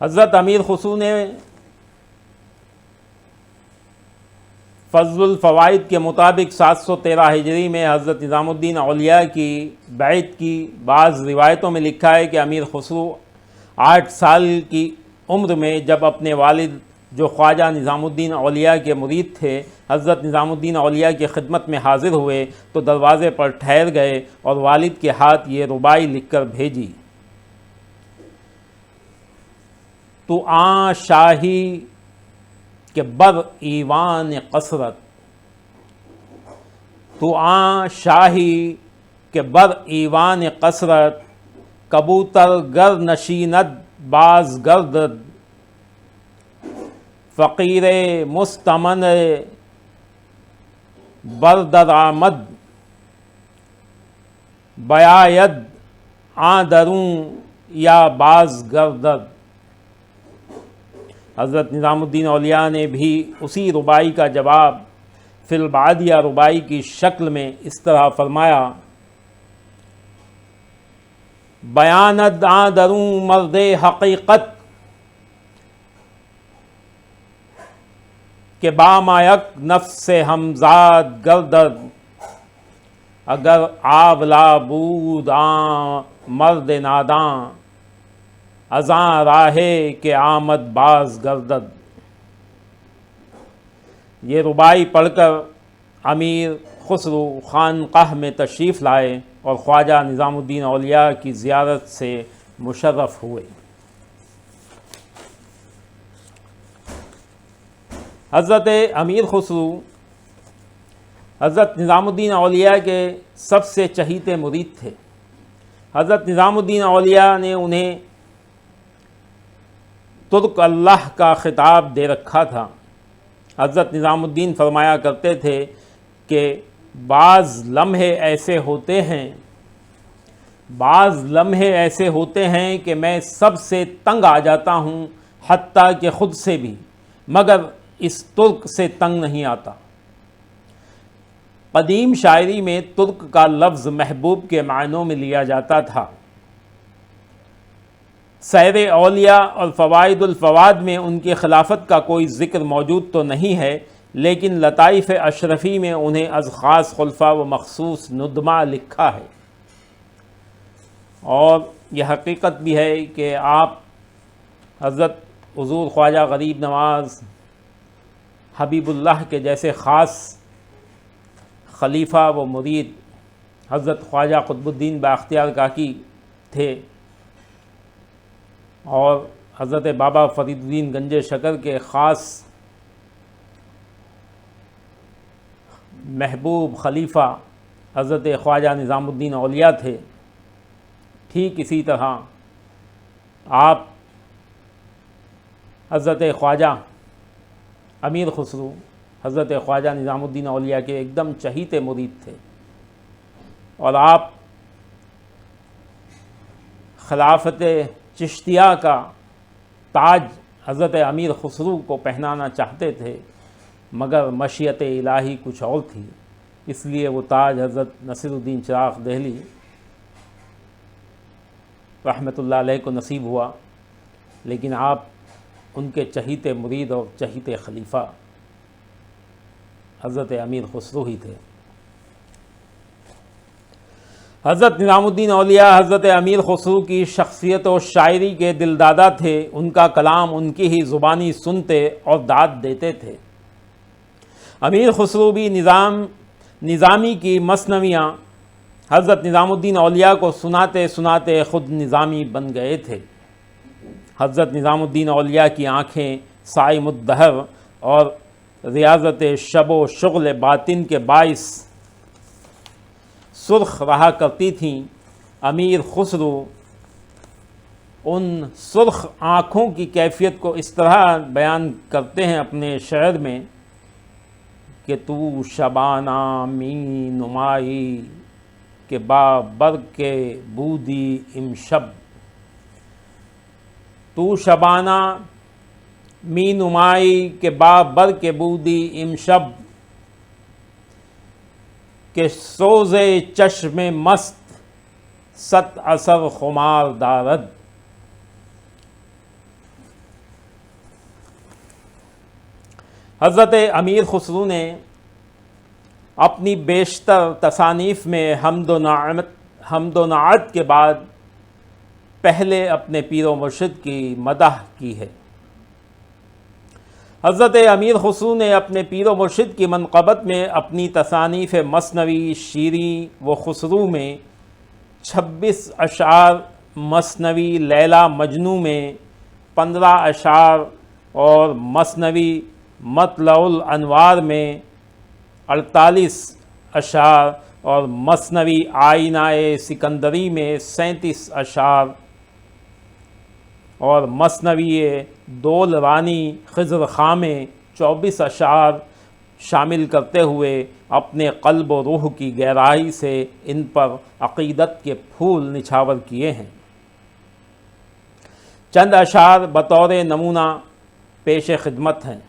حضرت امیر خسرو نے فضل الفوائد کے مطابق 713 ہجری میں حضرت نظام الدین اولیاء کی بیعت کی بعض روایتوں میں لکھا ہے کہ امیر خسرو 8 سال کی عمر میں جب اپنے والد جو خواجہ نظام الدین اولیاء کے مرید تھے حضرت نظام الدین اولیاء کی خدمت میں حاضر ہوئے تو دروازے پر ٹھہر گئے اور والد کے ہاتھ یہ ربائی لکھ کر بھیجی: تو آں شاہی کہ بر ایوان قصرت، تو آں شاہی کہ بر ایوان قصرت، کبوتر گر نشیند باز گردد، فقیر مستمن بردر آمد، بیاید آں دروں یا باز گردد۔ حضرت نظام الدین اولیاء نے بھی اسی ربائی کا جواب فی البادیہ ربائی کی شکل میں اس طرح فرمایا: بیاند آں دروں مرد حقیقت، کہ بامایک نفس ہمزاد گردد، اگر آولا بود آں مرد ناداں، ازاں راہے کہ آمد باز گردد۔ یہ ربائی پڑھ کر امیر خسرو خانقاہ میں تشریف لائے اور خواجہ نظام الدین اولیاء کی زیارت سے مشرف ہوئے۔ حضرت امیر خسرو حضرت نظام الدین اولیاء کے سب سے چہیتے مرید تھے۔ حضرت نظام الدین اولیاء نے انہیں ترک اللہ کا خطاب دے رکھا تھا۔ حضرت نظام الدین فرمایا کرتے تھے کہ بعض لمحے ایسے ہوتے ہیں کہ میں سب سے تنگ آ جاتا ہوں، حتیٰ کہ خود سے بھی، مگر اس ترک سے تنگ نہیں آتا۔ قدیم شاعری میں ترک کا لفظ محبوب کے معنوں میں لیا جاتا تھا۔ سیر اولیاء اور فوائد الفواد میں ان کی خلافت کا کوئی ذکر موجود تو نہیں ہے، لیکن لطائف اشرفی میں انہیں از خاص خلفاء و مخصوص ندمہ لکھا ہے۔ اور یہ حقیقت بھی ہے کہ آپ حضرت حضور خواجہ غریب نواز حبیب اللہ کے جیسے خاص خلیفہ و مرید حضرت خواجہ قطب الدین بااختیار کاکی تھے، اور حضرت بابا فرید الدین گنج شکر کے خاص محبوب خلیفہ حضرت خواجہ نظام الدین اولیاء تھے۔ ٹھیک اسی طرح آپ حضرت خواجہ امیر خسرو حضرت خواجہ نظام الدین اولیاء کے ایک دم چہیتے مرید تھے، اور آپ خلافت چشتیہ کا تاج حضرت امیر خسرو کو پہنانا چاہتے تھے، مگر مشیت الہی کچھ اور تھی، اس لیے وہ تاج حضرت نصیر الدین چراغ دہلی رحمۃ اللہ علیہ کو نصیب ہوا، لیکن آپ ان کے چہیتے مرید اور چہیتے خلیفہ حضرت امیر خسرو ہی تھے۔ حضرت نظام الدین اولیاء حضرت امیر خسرو کی شخصیت و شاعری کے دلدادہ تھے، ان کا کلام ان کی ہی زبانی سنتے اور داد دیتے تھے۔ امیر خسرو بھی نظامی کی مثنویاں حضرت نظام الدین اولیاء کو سناتے سناتے خود نظامی بن گئے تھے۔ حضرت نظام الدین اولیاء کی آنکھیں صائم الدہر اور ریاضت شب و شغل باطن کے باعث سرخ رہا کرتی تھیں۔ امیر خسرو ان سرخ آنکھوں کی کیفیت کو اس طرح بیان کرتے ہیں اپنے شعر میں کہ تو شبانہ می نمائی کہ با برق بودی امشب، تو شبانہ می نمائی کہ با برق بودی امشب، کہ سوز چشم مست ست اثر خمار دارد۔ حضرت امیر خسرو نے اپنی بیشتر تصانیف میں حمد و نعت کے بعد پہلے اپنے پیر و مرشد کی مدح کی ہے۔ حضرت امیر خسرو نے اپنے پیر و مرشد کی منقبت میں اپنی تصانیف مثنوی، شیریں و خسرو میں 26 اشعار، مثنوی لیلی مجنوں میں 15 اشعار اور مثنوی مطلع الانوار میں 48 اشعار اور مثنوی آئینہ سکندری میں 37 اشعار اور مثنوی دول رانی خضر خاں میں 24 اشعار شامل کرتے ہوئے اپنے قلب و روح کی گہرائی سے ان پر عقیدت کے پھول نچھاور کیے ہیں۔ چند اشعار بطور نمونہ پیش خدمت ہیں۔